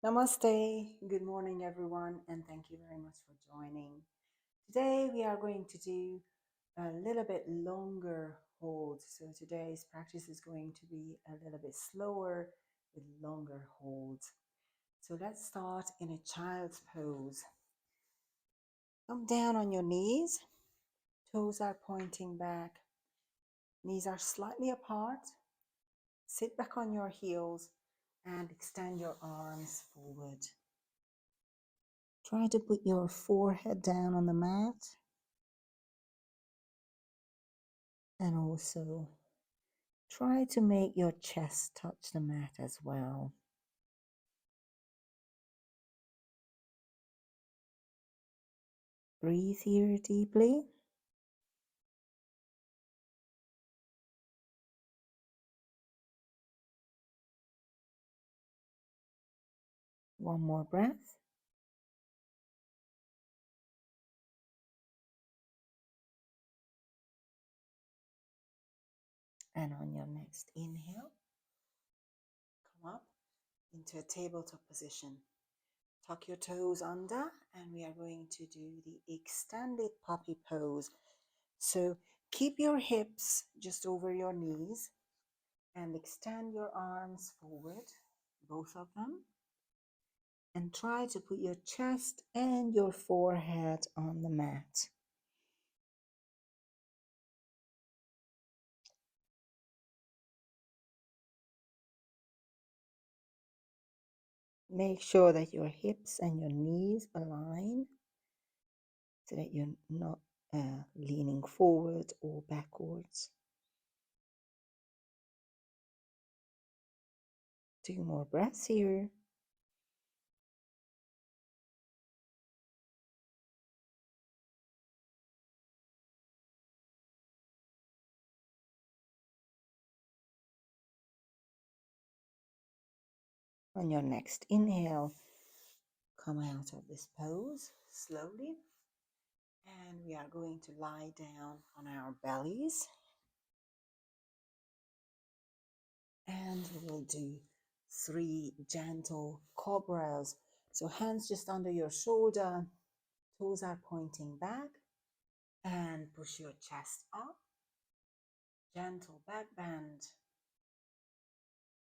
Namaste. Good morning, everyone, and thank you very much for joining. Today, we are going to do a little bit longer holds. So, today's practice is going to be a little bit slower with longer holds. So, let's start in a child's pose. Come down on your knees, toes are pointing back, knees are slightly apart. Sit back on your heels and extend your arms forward. Try to put your forehead down on the mat and also try to make your chest touch the mat as well. Breathe here deeply. One more breath. And on your next inhale, come up into a tabletop position. Tuck your toes under, and we are going to do the extended puppy pose. So keep your hips just over your knees and extend your arms forward, both of them. And try to put your chest and your forehead on the mat. Make sure that your hips and your knees align so that you're not leaning forward or backwards. 2 more breaths here. On your next inhale, come out of this pose slowly. And we are going to lie down on our bellies. And we'll do 3 gentle cobras. So hands just under your shoulder, toes are pointing back, and push your chest up. Gentle back bend.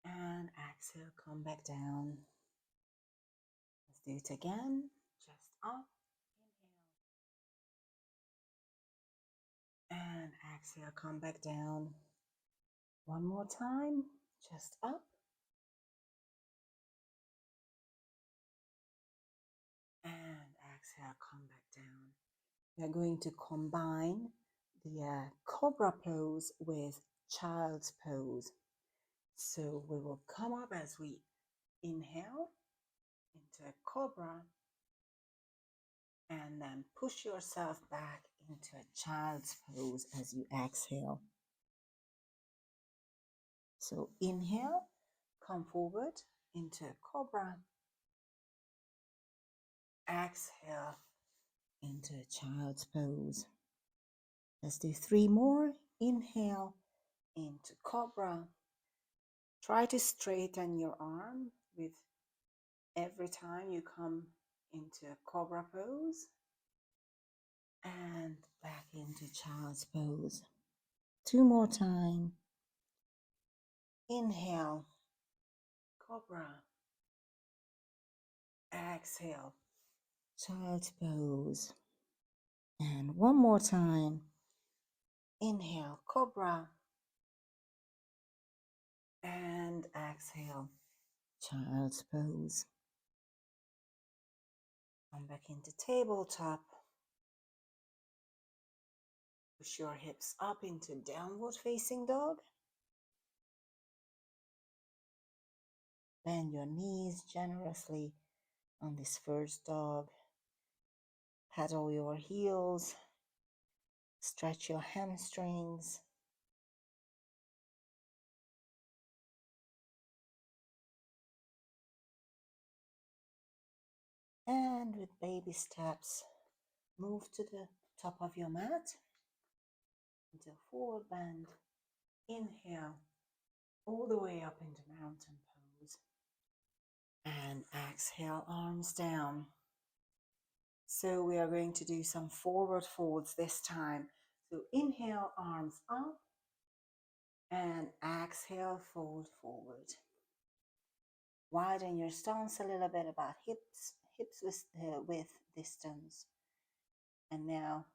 And exhale, come back down. Let's do it again. Chest up. Inhale. And exhale, come back down. One more time. Chest up. And exhale, come back down. We are going to combine the cobra pose with child's pose. So we will come up as we inhale into a cobra and then push yourself back into a child's pose as you exhale. So inhale, come forward into a cobra. Exhale into a child's pose. Let's do 3 more. Inhale into cobra. Try to straighten your arm with every time you come into a cobra pose and back into child's pose. 2 more time. Inhale, cobra. Exhale, child's pose. And 1 more time. Inhale, cobra. And exhale, child's pose. Come back into tabletop. Push your hips up into downward facing dog. Bend your knees generously on this first dog. Paddle your heels. Stretch your hamstrings. And with baby steps, move to the top of your mat into forward bend. Inhale all the way up into mountain pose. And exhale, arms down. So we are going to do some forward folds this time. So inhale, arms up, and exhale, fold forward. Widen your stance a little bit about hips width distance. And now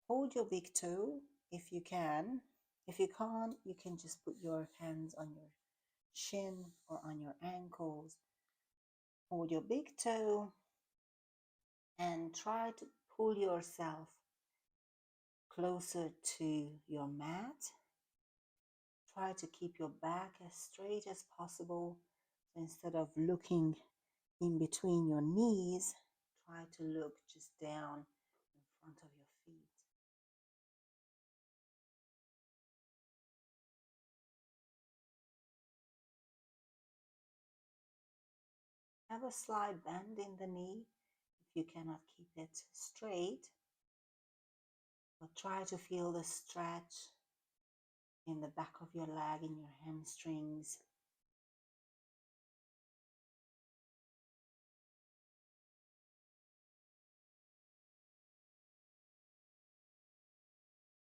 hold your big toe if you can. If you can't, you can just put your hands on your shin or on your ankles. Hold your big toe and try to pull yourself closer to your mat. Try to keep your back as straight as possible. So instead of looking in between your knees, try to look just down in front of your feet. Have a slight bend in the knee if you cannot keep it straight, but try to feel the stretch in the back of your leg, in your hamstrings.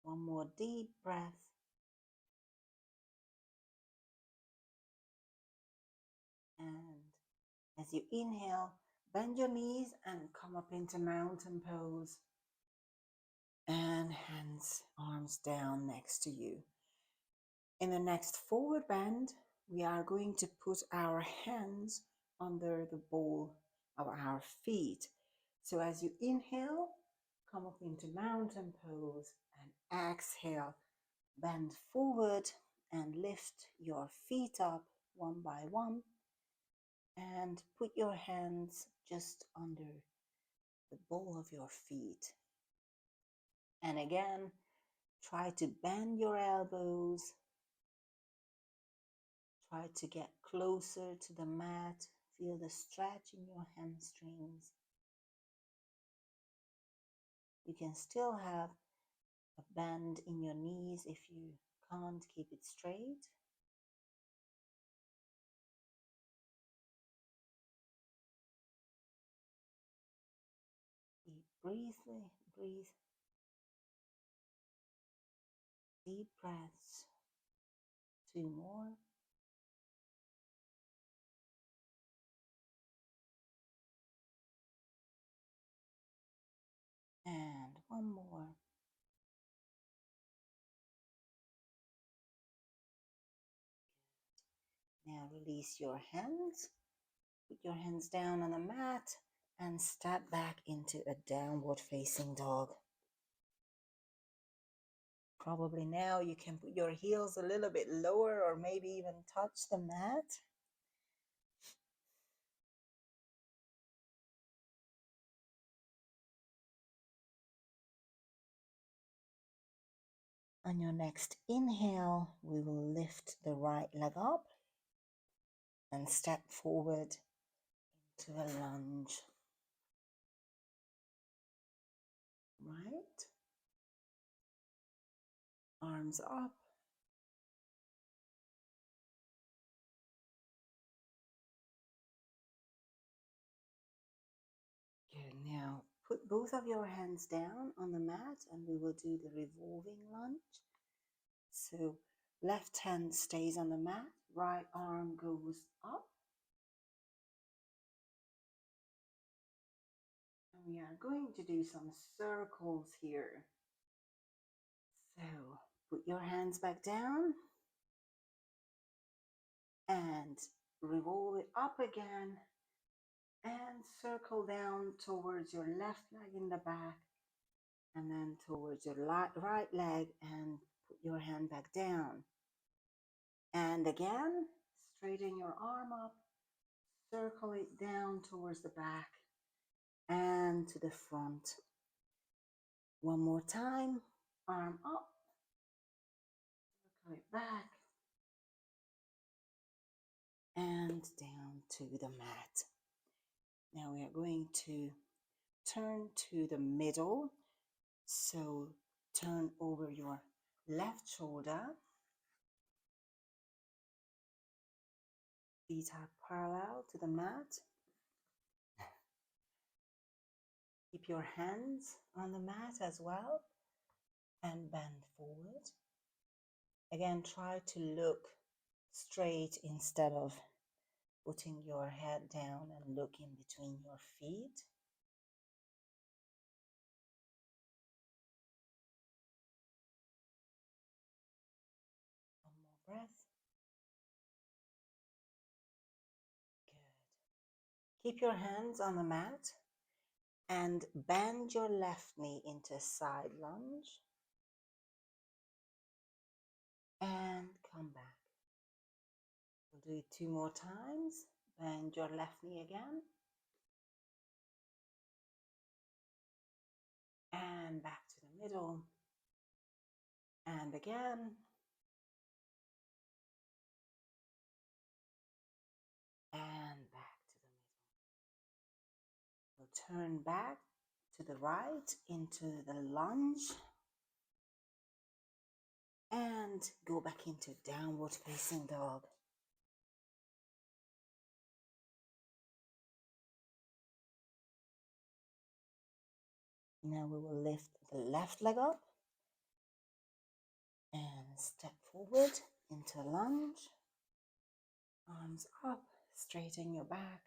One more deep breath. And as you inhale, bend your knees and come up into mountain pose. And hands, arms down next to you. In the next forward bend, we are going to put our hands under the ball of our feet. So as you inhale, come up into mountain pose, and exhale, bend forward and lift your feet up one by one, and put your hands just under the ball of your feet. And again, try to bend your elbows. Try to get closer to the mat. Feel the stretch in your hamstrings. You can still have a bend in your knees if you can't keep it straight. Breathe. Deep breaths. 2 more. And 1 more. Now release your hands. Put your hands down on the mat and step back into a downward facing dog. Probably now you can put your heels a little bit lower or maybe even touch the mat. On your next inhale, we will lift the right leg up and step forward into a lunge. Right? Arms up. Good. Now put both of your hands down on the mat and we will do the revolving lunge. So left hand stays on the mat, right arm goes up. And we are going to do some circles here. So put your hands back down and revolve it up again and circle down towards your left leg in the back and then towards your right leg and put your hand back down. And again, straighten your arm up, circle it down towards the back and to the front. One more time, arm up, circle it back and down to the mat. Now we are going to turn to the middle. So turn over your left shoulder Feet are parallel to the mat. Keep your hands on the mat as well and bend forward. Again, try to look straight instead of putting your head down and looking between your feet. One more breath. Good. Keep your hands on the mat and bend your left knee into a side lunge and come back. We'll do it 2 more times. Bend your left knee again and back to the middle and again and back to the middle. We'll turn back to the right into the lunge and go back into downward facing dog. Now we will lift the left leg up and step forward into lunge. Arms up, straighten your back.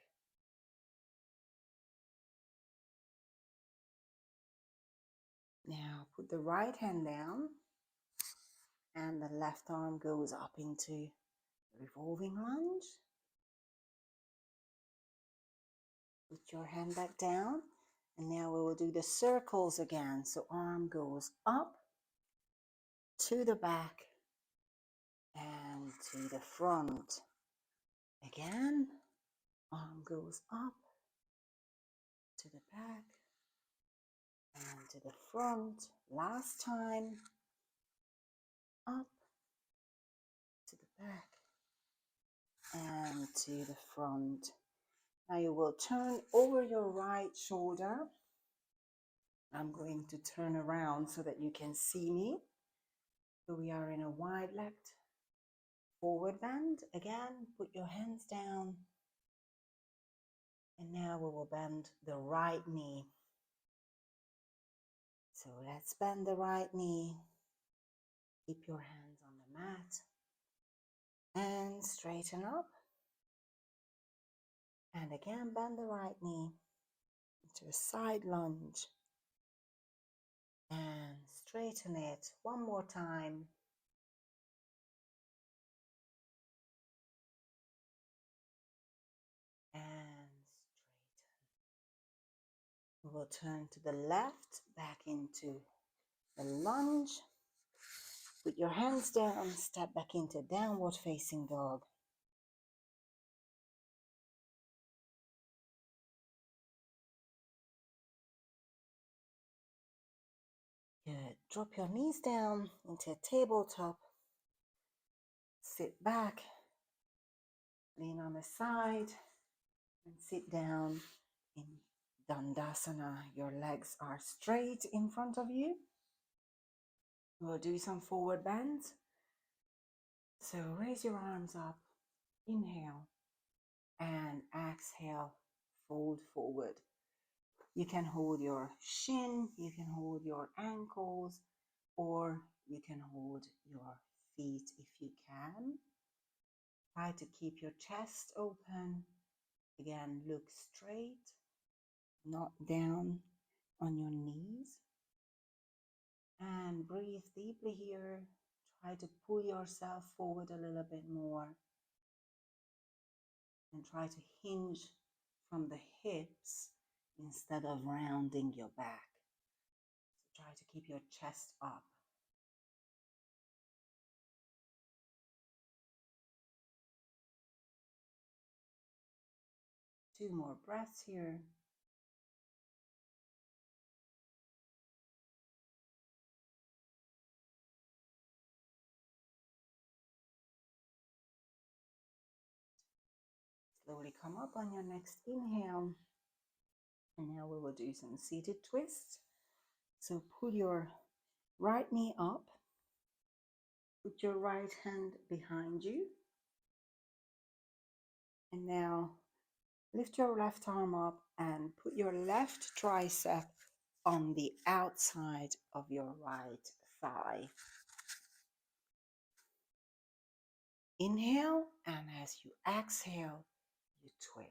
Now put the right hand down and the left arm goes up into revolving lunge. Put your hand back down and now we will do the circles again. So arm goes up to the back and to the front. Again, arm goes up to the back and to the front. Last time, up to the back and to the front. Now you will turn over your right shoulder. I'm going to turn around so that you can see me. So we are in a wide-legged forward bend. Again, put your hands down. And now we will bend the right knee. So let's bend the right knee. Keep your hands on the mat. And straighten up. And again, bend the right knee into a side lunge. And straighten it one more time. And straighten. We will turn to the left, back into the lunge. Put your hands down, step back into downward facing dog. Good. Drop your knees down into a tabletop. Sit back, lean on the side, and sit down in Dandasana. Your legs are straight in front of you. We'll do some forward bends. So raise your arms up, inhale, and exhale, fold forward. You can hold your shin, you can hold your ankles, or you can hold your feet if you can. Try to keep your chest open. Again, look straight, not down on your knees. And breathe deeply here. Try to pull yourself forward a little bit more. And try to hinge from the hips instead of rounding your back. So try to keep your chest up. Two more breaths here. Slowly come up on your next inhale. And now we will do some seated twists. So pull your right knee up. Put your right hand behind you. And now lift your left arm up and put your left tricep on the outside of your right thigh. Inhale, and as you exhale, you twist.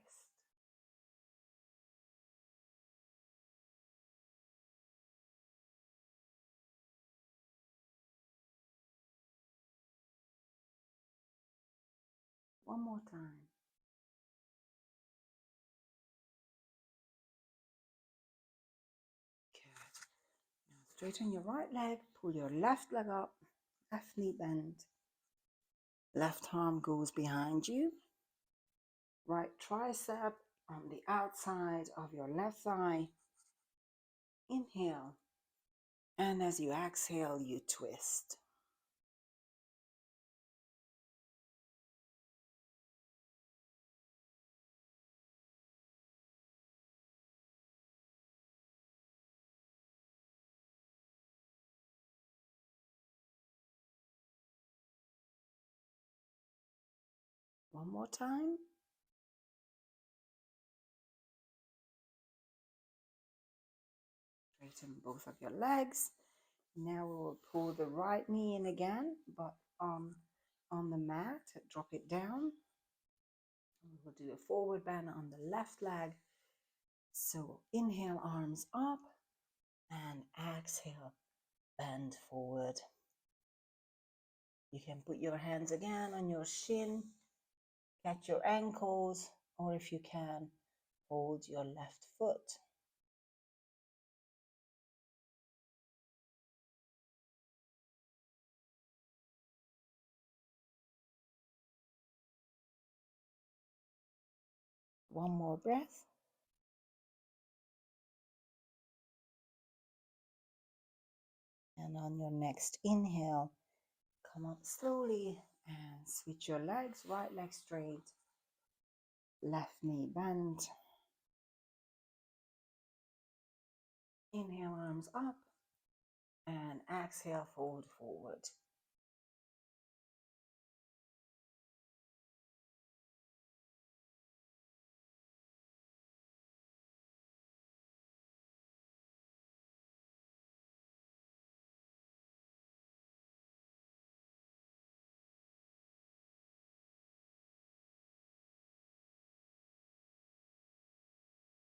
One more time. Good. Now straighten your right leg, pull your left leg up, left knee bend. Left arm goes behind you. Right tricep on the outside of your left thigh. Inhale. And as you exhale, you twist. One more time. Straighten both of your legs. Now we'll pull the right knee in again, but on the mat. Drop it down. We'll do a forward bend on the left leg. So inhale, arms up, and exhale, bend forward. You can put your hands again on your shin, catch your ankles, or if you can, hold your left foot. One more breath. And on your next inhale, come up slowly and switch your legs, right leg straight, left knee bent. Inhale, arms up, and exhale, fold forward.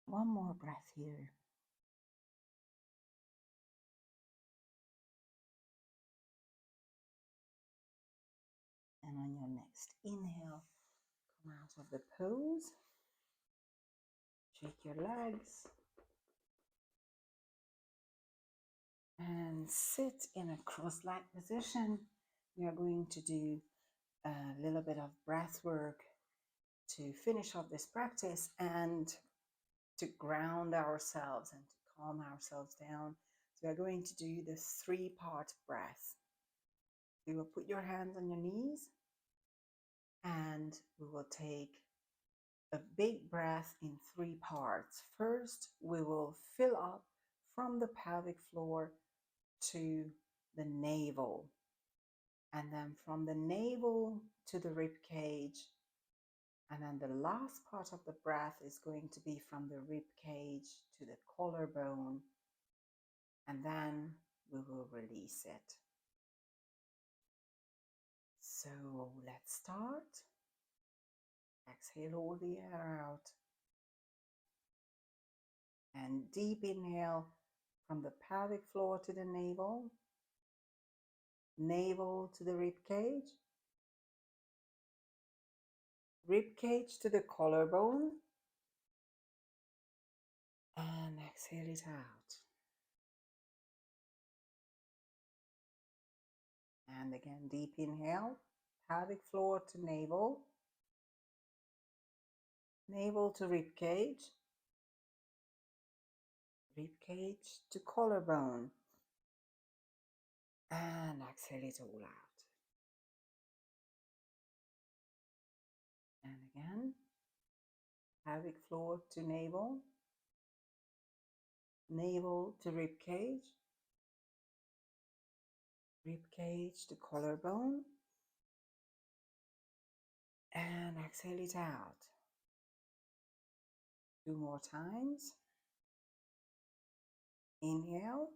One more breath here. And on your next inhale, come out of the pose. Shake your legs. And sit in a cross-leg position. We are going to do a little bit of breath work to finish off this practice and to ground ourselves and to calm ourselves down. So we are going to do this 3-part breath. You will put your hands on your knees and we will take a big breath in 3 parts. First, we will fill up from the pelvic floor to the navel, and then from the navel to the rib cage, and then the last part of the breath is going to be from the rib cage to the collarbone, and then we will release it. So let's start. Exhale all the air out, and deep inhale from the pelvic floor to the navel, navel to the rib cage to the collarbone, and exhale it out. And again, deep inhale, pelvic floor to navel, navel to rib cage to collarbone, and exhale it all out. And again, pelvic floor to navel, navel to rib cage to collarbone, and exhale it out. 2 more times. Inhale,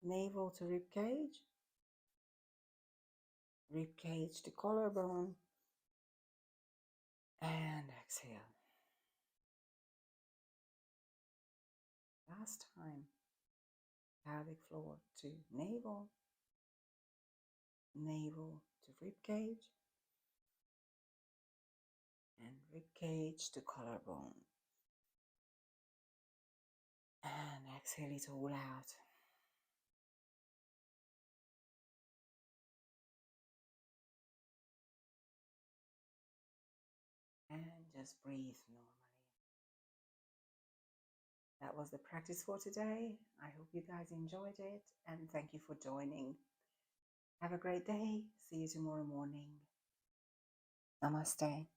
navel to rib cage to collarbone, and exhale. Last time, pelvic floor to navel to rib cage, and rib cage to collarbone. And exhale it all out. And just breathe normally. That was the practice for today. I hope you guys enjoyed it, and thank you for joining. Have a great day. See you tomorrow morning. Namaste.